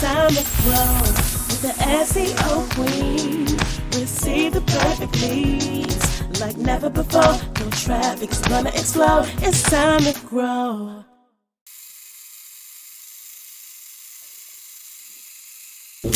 time to grow with the SEO Queen. Receive the perfect leads like never before. No traffic is gonna explode. It's time to grow.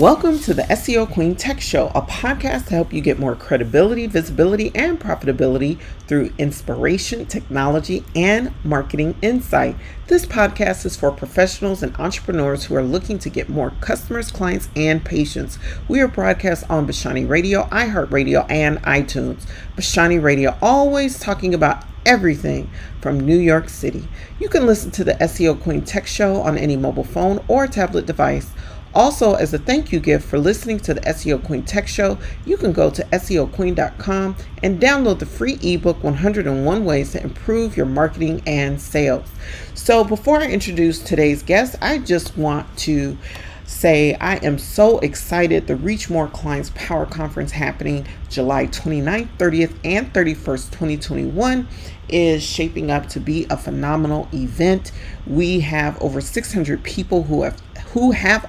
Welcome to the SEO Queen Tech Show, a podcast to help you get more credibility, visibility, and profitability through inspiration, technology, and marketing insight. This podcast is for professionals and entrepreneurs who are looking to get more customers, clients, and patients. We are broadcast on Bashani Radio, iHeartRadio, and iTunes. Bashani Radio, always talking about everything from New York City. You can listen to the SEO Queen Tech Show on any mobile phone or tablet device. Also, as a thank you gift for listening to the SEO Queen Tech Show, you can go to SEOqueen.com and download the free ebook 101 Ways to Improve Your Marketing and Sales. So before I introduce today's guest, I just want to say I am so excited. The Reach More Clients Power Conference happening July 29th, 30th, and 31st, 2021 is shaping up to be a phenomenal event. We have over 600 people who have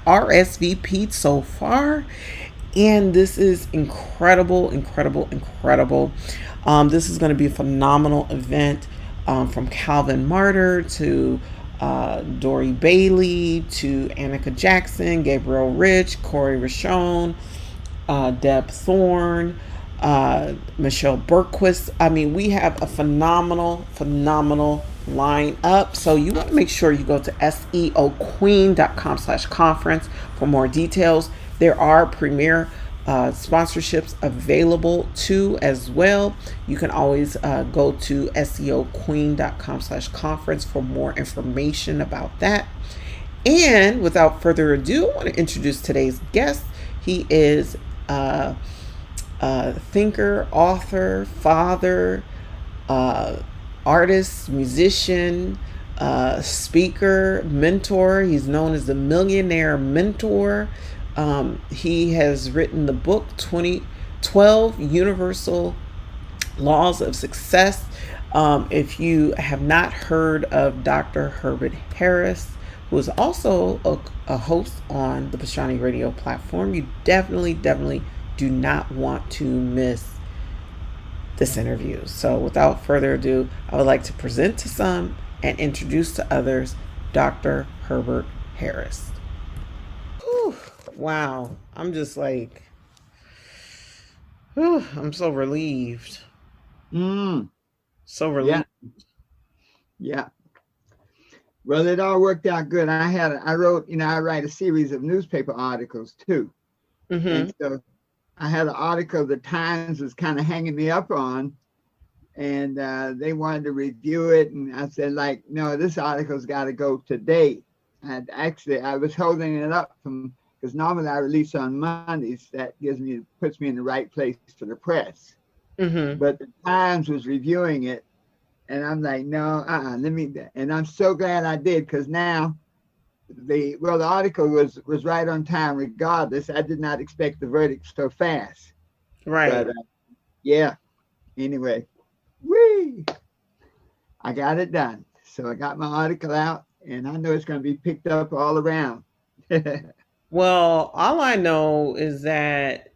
RSVP'd so far, and this is incredible. This is going to be a phenomenal event, from Calvin Martyr to Dory Bailey to Annika Jackson, Gabriel Rich, Corey Rashone, Deb Thorne, Michelle Bergquist. I mean, we have a phenomenal line up. So you want to make sure you go to seoqueen.com/conference for more details. There are premier sponsorships available too as well. You can always go to seoqueen.com/conference for more information about that. And without further ado, I want to introduce today's guest. He is a thinker, author, father, artist, musician, speaker, mentor. He's known as the Millionaire Mentor. He has written the book 12 Universal Laws of Success. If you have not heard of Dr. Herbert Harris, who is also a host on the Bashani Radio platform, you definitely do not want to miss this interview. So without further ado, I would like to present to some and introduce to others Dr. Herbert Harris. Whew, wow. I'm just like, I'm so relieved. So relieved. Yeah. Well, it all worked out good. I write a series of newspaper articles too. Mm-hmm. And so I had an article the Times was kind of hanging me up on, and they wanted to review it. And I said, no, this article's got to go today. And actually, I was holding it up because normally I release on Mondays. That puts me in the right place for the press. Mm-hmm. But the Times was reviewing it, and I'm like, no, and I'm so glad I did, because now the article was right on time regardless. I did not expect the verdict so fast. Right. But, anyway, I got it done. So I got my article out, and I know it's going to be picked up all around. Well, all I know is that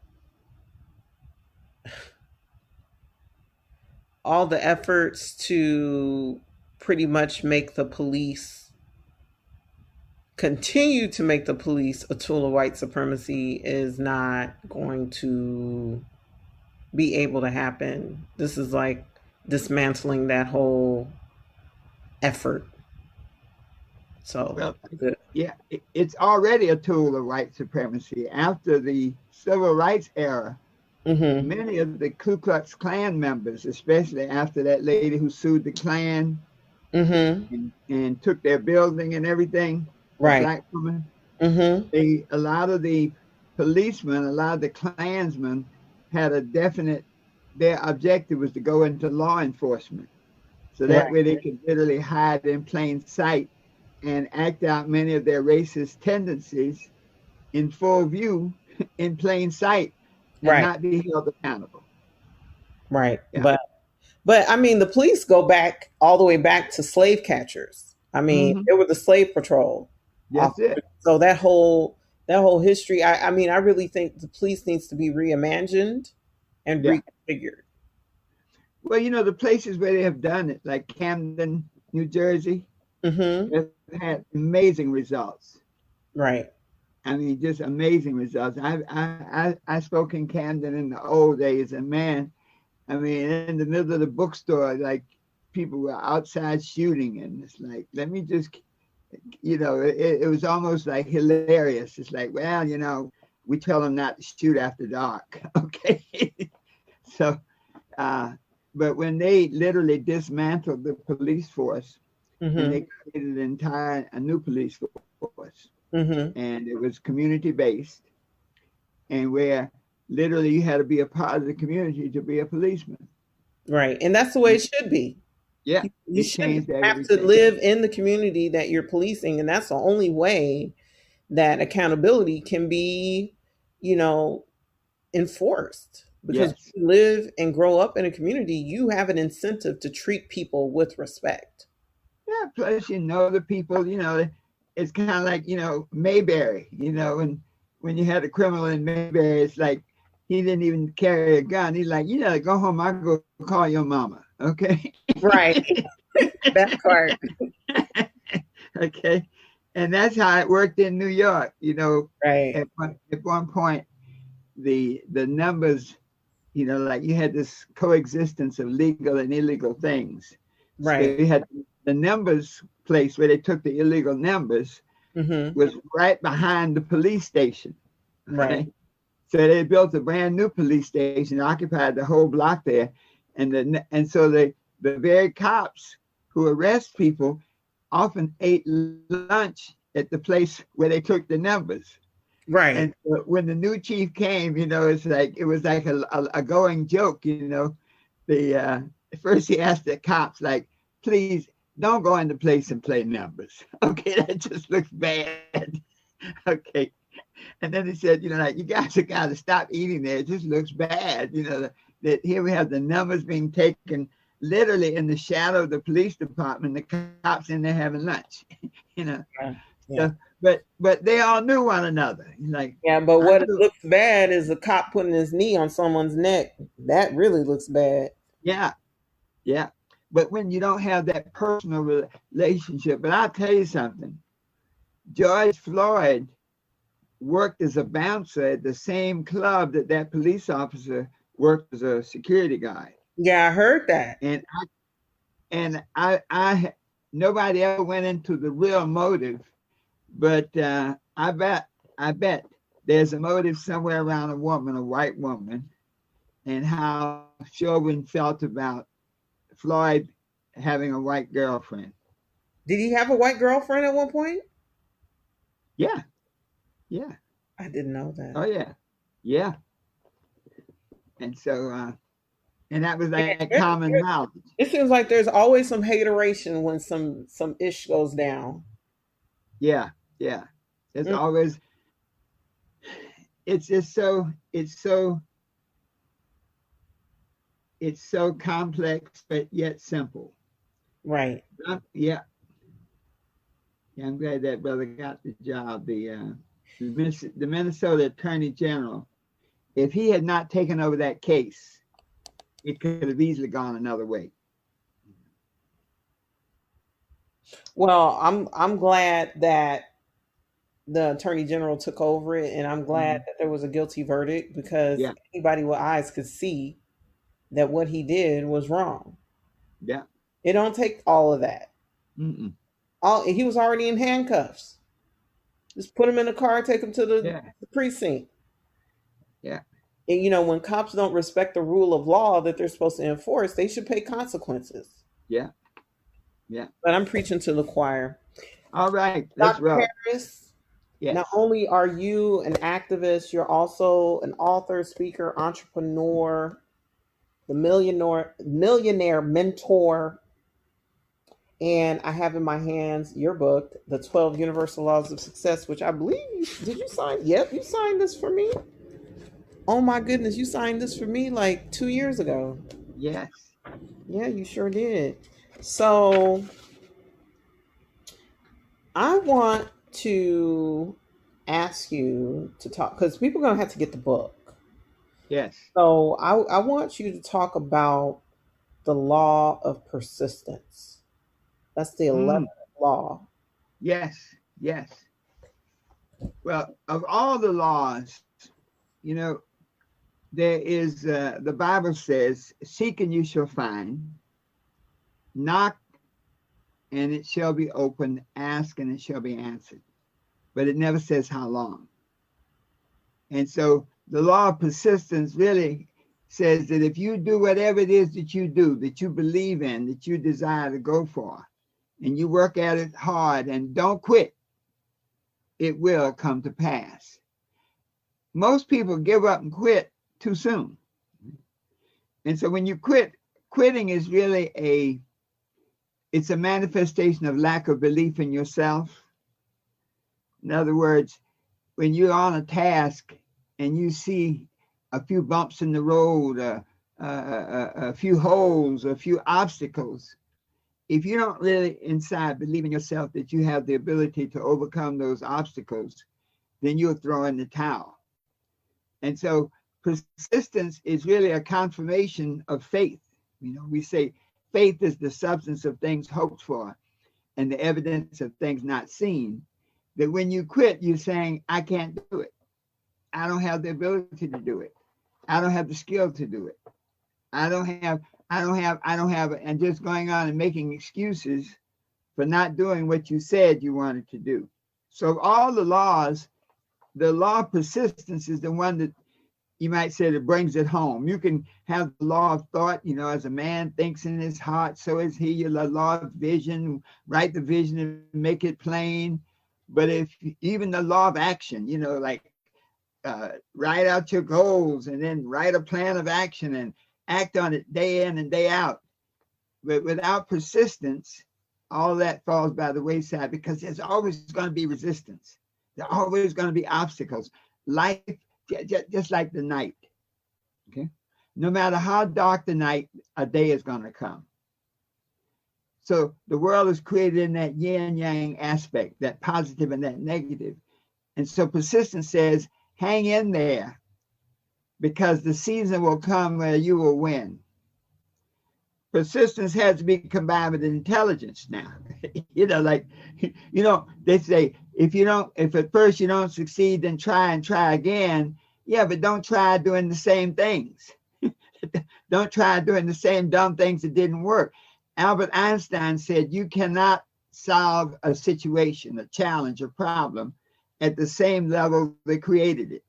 all the efforts to pretty much continue to make the police a tool of white supremacy is not going to be able to happen. This is like dismantling that whole effort. So, it's already a tool of white supremacy. After the civil rights era, mm-hmm. many of the Ku Klux Klan members, especially after that lady who sued the Klan, mm-hmm. and took their building and everything, right? Black woman. Mm-hmm. A lot of the policemen, a lot of the Klansmen had their objective was to go into law enforcement. So that way they could literally hide in plain sight and act out many of their racist tendencies in full view, in plain sight, and not be held accountable. Right. Yeah. But I mean, the police go back all the way back to slave catchers. I mean, mm-hmm. They were the slave patrol. That's it. So that whole that whole history. I mean, I really think the police needs to be reimagined and reconfigured. Well, the places where they have done it, like Camden, New Jersey, have had amazing results. Right. I mean, just amazing results. I spoke in Camden in the old days, and man, I mean, in the middle of the bookstore, like people were outside shooting, and it's like, let me just, it was almost like hilarious. It's like, well, we tell them not to shoot after dark, okay? So, but when they literally dismantled the police force, and they created a new police force, and it was community-based, and where literally you had to be a part of the community to be a policeman. Right, and that's the way it should be. Yeah, you should have to live in the community that you're policing, and that's the only way that accountability can be, enforced. Because if you live and grow up in a community, you have an incentive to treat people with respect. Yeah, plus the people, it's kind of like, Mayberry, and when you had a criminal in Mayberry, it's like he didn't even carry a gun. He's like, go home, I'll go call your mama, okay? Right, that part. Okay, and that's how it worked in New York, Right. At one point, the numbers, like you had this coexistence of legal and illegal things. Right. So you had the numbers place where they took the illegal numbers was right behind the police station. Right. So they built a brand new police station, occupied the whole block there. And so the very cops who arrest people often ate lunch at the place where they took the numbers. Right. And when the new chief came, it was like a going joke, first he asked the cops, like, please don't go in the place and play numbers. Okay, that just looks bad. Okay. And then he said, like, you guys have got to stop eating there. It just looks bad. That here we have the numbers being taken literally in the shadow of the police department, the cops in there having lunch, Yeah. So, but they all knew one another. Like, but what looks bad is a cop putting his knee on someone's neck. That really looks bad. Yeah. Yeah. But when you don't have that personal relationship, but I'll tell you something, George Floyd worked as a bouncer at the same club that police officer worked as a security guard. Yeah, I heard that. And I nobody ever went into the real motive, but I bet there's a motive somewhere around a white woman, and how Chauvin felt about Floyd having a white girlfriend. Did he have a white girlfriend at one point? Yeah. I didn't know that. Oh yeah. And so, and that was like common knowledge. It seems like there's always some hateration when some ish goes down. Yeah. There's always. It's so complex, but yet simple. Right. Yeah, I'm glad that brother got the job. The Minnesota Attorney General, if he had not taken over that case, it could have easily gone another way. Well, I'm glad that the Attorney General took over it, and I'm glad that there was a guilty verdict, because anybody with eyes could see that what he did was wrong. Yeah. It don't take all of that. He was already in handcuffs. Just put him in a car, take him to the precinct. Yeah. And when cops don't respect the rule of law that they're supposed to enforce, they should pay consequences. Yeah. But I'm preaching to the choir. All right. Dr. Harris, not only are you an activist, you're also an author, speaker, entrepreneur, the millionaire mentor. And I have in my hands your book, The 12 Universal Laws of Success, which I believe, did you sign? Yep, you signed this for me. Oh my goodness, you signed this for me like 2 years ago. Yes. Yeah, you sure did. So I want to ask you to talk, because people are going to have to get the book. Yes. So I want you to talk about the law of persistence. That's the 11th law. Yes, yes. Well, of all the laws, you know, there is, the Bible says, seek and you shall find, knock and it shall be opened, ask and it shall be answered. But it never says how long. And so the law of persistence really says that if you do whatever it is that you do, that you believe in, that you desire to go for, and you work at it hard and don't quit, it will come to pass. Most people give up and quit too soon. And so when you quit, quitting is really it's a manifestation of lack of belief in yourself. In other words, when you're on a task and you see a few bumps in the road, a few holes, a few obstacles, if you don't really inside believe in yourself that you have the ability to overcome those obstacles, then you'll throw in the towel. And so persistence is really a confirmation of faith. You know, we say faith is the substance of things hoped for and the evidence of things not seen. That when you quit, you're saying, I can't do it. I don't have the ability to do it. I don't have the skill to do it. I don't have, and just going on and making excuses for not doing what you said you wanted to do. So all the laws, the law of persistence is the one that you might say that brings it home. You can have the law of thought, you know, as a man thinks in his heart, so is he. The law of vision, write the vision and make it plain. But if even the law of action, you know, like write out your goals and then write a plan of action and act on it day in and day out. But without persistence, all that falls by the wayside because there's always going to be resistance. There are always going to be obstacles. Life, just like the night, okay? No matter how dark the night, a day is going to come. So the world is created in that yin-yang aspect, that positive and that negative. And so persistence says, hang in there because the season will come where you will win. Persistence has to be combined with intelligence now. You know, like, you know, they say, if at first you don't succeed, then try and try again. Yeah, but don't try doing the same things. Don't try doing the same dumb things that didn't work. Albert Einstein said, you cannot solve a situation, a challenge, a problem at the same level they created it.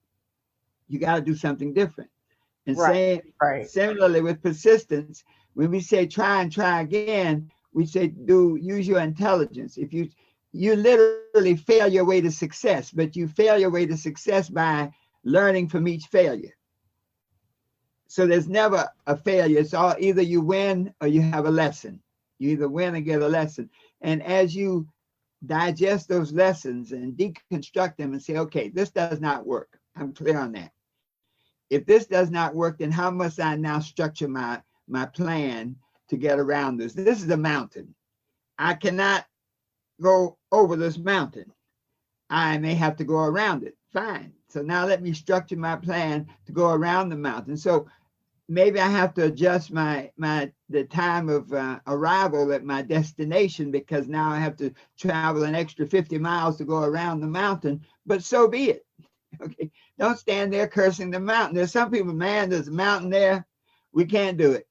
You got to do something different. And similarly with persistence, when we say try and try again, we say use your intelligence. If you literally fail your way to success, but you fail your way to success by learning from each failure. So there's never a failure. It's all either you win or you have a lesson. You either win or get a lesson. And as you digest those lessons and deconstruct them and say, okay, this does not work. I'm clear on that. If this does not work, then how must I now structure my plan to get around this? This is a mountain. I cannot go over this mountain. I may have to go around it. Fine. So now let me structure my plan to go around the mountain. So maybe I have to adjust the time of arrival at my destination because now I have to travel an extra 50 miles to go around the mountain, but so be it. Okay. Don't stand there cursing the mountain. There's some people, man, there's a mountain there. We can't do it.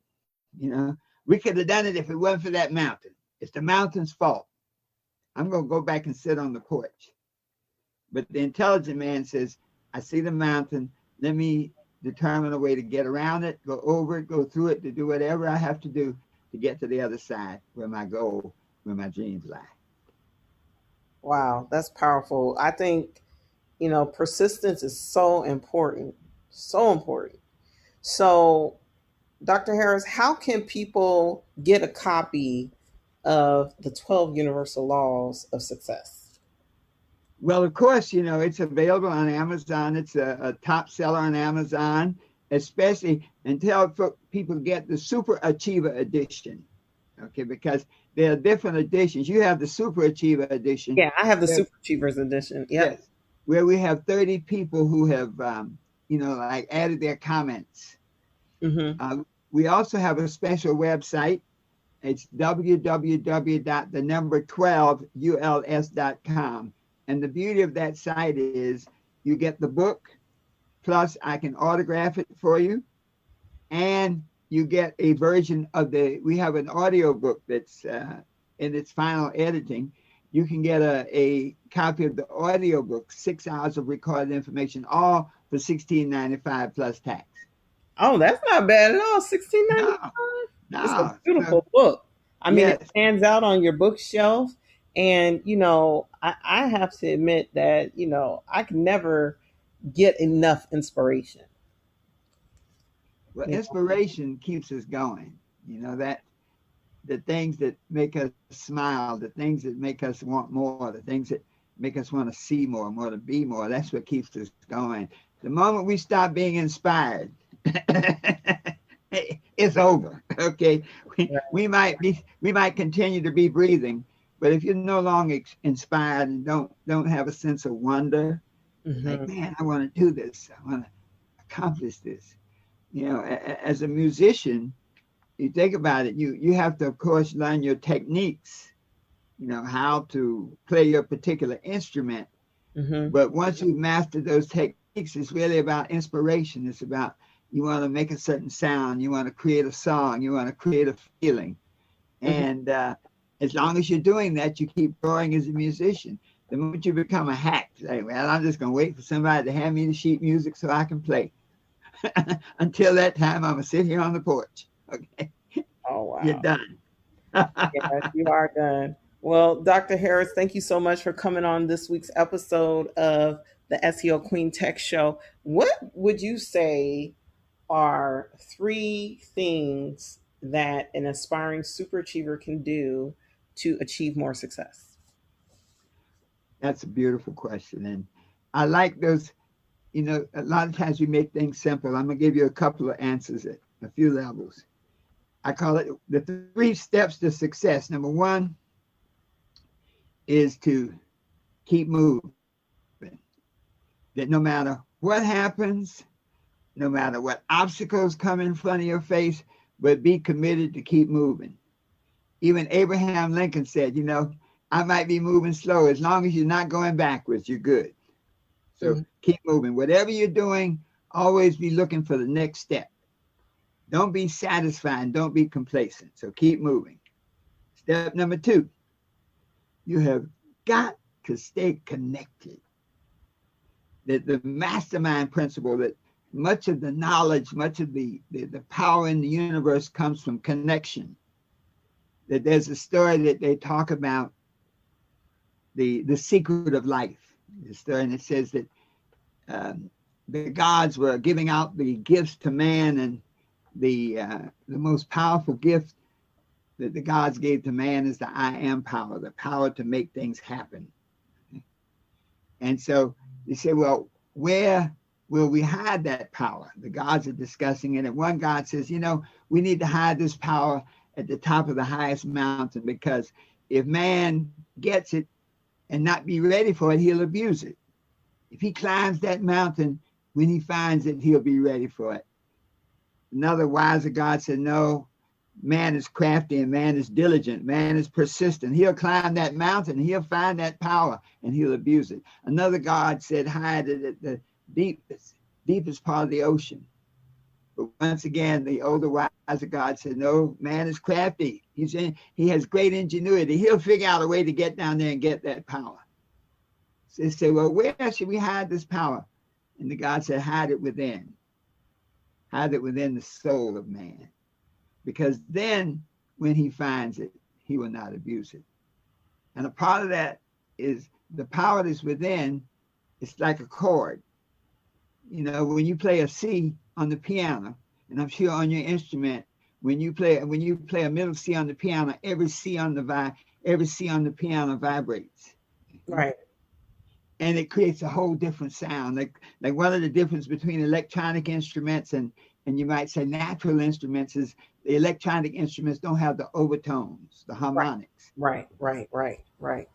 You know, we could have done it if it wasn't for that mountain. It's the mountain's fault. I'm going to go back and sit on the porch. But the intelligent man says, I see the mountain. Let me determine a way to get around it, go over it, go through it, to do whatever I have to do to get to the other side where my goal, where my dreams lie. Wow, that's powerful. I think, you know, persistence is so important, so important. So, Dr. Harris, how can people get a copy of the 12 Universal Laws of Success? Well, of course, you know, it's available on Amazon. It's a top seller on Amazon, especially until people get the Super Achiever Edition. Okay, because there are different editions. You have the Super Achiever Edition. Yeah, I have the Super Achievers Edition. Yep. Yes. where we have 30 people who have, like added their comments. We also have a special website. It's www.12uls.com. And the beauty of that site is you get the book, plus I can autograph it for you. And you get a version of we have an audio book that's in its final editing. You can get a copy of the audio book, 6 hours of recorded information, all for $16.95 plus tax. Oh, that's not bad at all. $16.95. No, it's a beautiful book. I mean, yes. It stands out on your bookshelf. And, I have to admit that, I can never get enough inspiration. Well, inspiration keeps us going. That the things that make us smile, the things that make us want more, the things that make us want to see more to be more, that's what keeps us going. The moment we stop being inspired, it's over. Okay, we might continue to be breathing, but if you're no longer inspired and don't have a sense of wonder, like, man, I want to do this, I want to accomplish this. As a musician, you think about it, you have to, of course, learn your techniques, how to play your particular instrument. But once you've mastered those techniques, it's really about inspiration. It's about, you want to make a certain sound, you want to create a song, you want to create a feeling. And as long as you're doing that, you keep growing as a musician. The moment you become a hack, say, well, I'm just going to wait for somebody to hand me the sheet music so I can play. Until that time, I'm going to sit here on the porch. Okay. Oh, wow. You're done. Yes, you are done. Well, Dr. Harris, thank you so much for coming on this week's episode of the SEO Queen Tech Show. What would you say are 3 things that an aspiring superachiever can do to achieve more success? That's a beautiful question. And I like those. A lot of times we make things simple. I'm going to give you a couple of answers at a few levels. I call it the 3 steps to success. Number 1 is to keep moving. That no matter what happens, no matter what obstacles come in front of your face, but be committed to keep moving. Even Abraham Lincoln said, I might be moving slow. As long as you're not going backwards, you're good. So keep moving. Whatever you're doing, always be looking for the next step. Don't be satisfied. Don't be complacent. So keep moving. Step number 2, you have got to stay connected. The mastermind principle, that much of the knowledge, much of the power in the universe comes from connection. That there's a story that they talk about, the secret of life. The story, and it says that the gods were giving out the gifts to man, and the most powerful gift that the gods gave to man is the I am power, the power to make things happen. And so they say, well, where will we hide that power? The gods are discussing it, and one god says, we need to hide this power at the top of the highest mountain, because if man gets it and not be ready for it, he'll abuse it. If he climbs that mountain, when he finds it, he'll be ready for it. Another wiser god said, no, man is crafty and man is diligent. Man is persistent. He'll climb that mountain, he'll find that power, and he'll abuse it. Another god said, hide it at the deepest part of the ocean. But once again, the older wiser god said, no, man is crafty. He has great ingenuity. He'll figure out a way to get down there and get that power. So they say, well, where should we hide this power? And the god said, hide it within. Hide it within the soul of man. Because then when he finds it, he will not abuse it. And a part of that is the power that's within. It's like a chord. When you play a C on the piano, and I'm sure on your instrument, when you play a middle C on the piano, every C on the piano vibrates. Right. And it creates a whole different sound. Like one of the difference between electronic instruments and you might say natural instruments is the electronic instruments don't have the overtones, the harmonics. Right.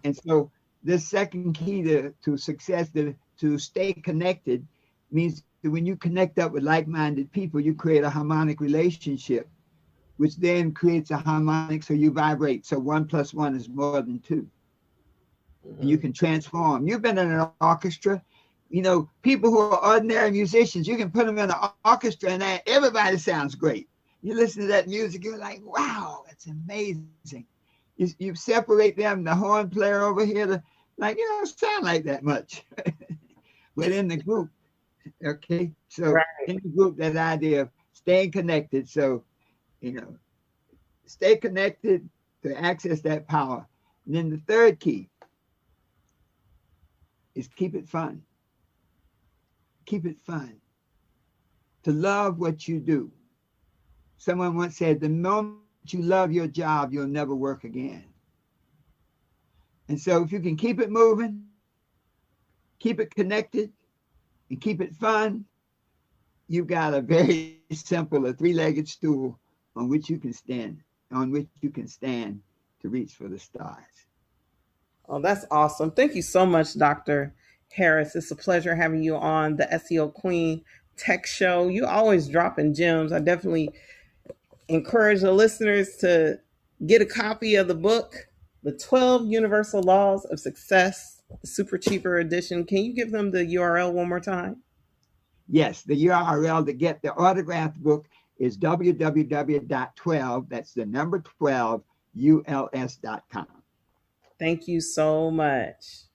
And so this second key to success, the to stay connected means that when you connect up with like-minded people, you create a harmonic relationship, which then creates a harmonic, so you vibrate. So 1 + 1 is more than 2. And you can transform. You've been in an orchestra. You know, people who are ordinary musicians, you can put them in an orchestra and everybody sounds great. You listen to that music, you're like, wow, that's amazing. You separate them, the horn player over here, like, you don't sound like that much. But in the group, okay? So right. In the group, that idea of staying connected. So, you know, stay connected to access that power. And then the third key is keep it fun. Keep it fun. To love what you do. Someone once said, the moment you love your job, you'll never work again. And so if you can keep it moving, keep it connected, and keep it fun, you've got a very simple, a 3-legged stool on which you can stand to reach for the stars. Oh, that's awesome. Thank you so much, Dr. Harris. It's a pleasure having you on the SEO Queen Tech Show. You always dropping gems. I definitely encourage the listeners to get a copy of the book, The 12 Universal Laws of Success, the super cheaper edition. Can you give them the URL one more time? Yes, the URL to get the autographed book is www.12, that's the number 12, uls.com. Thank you so much.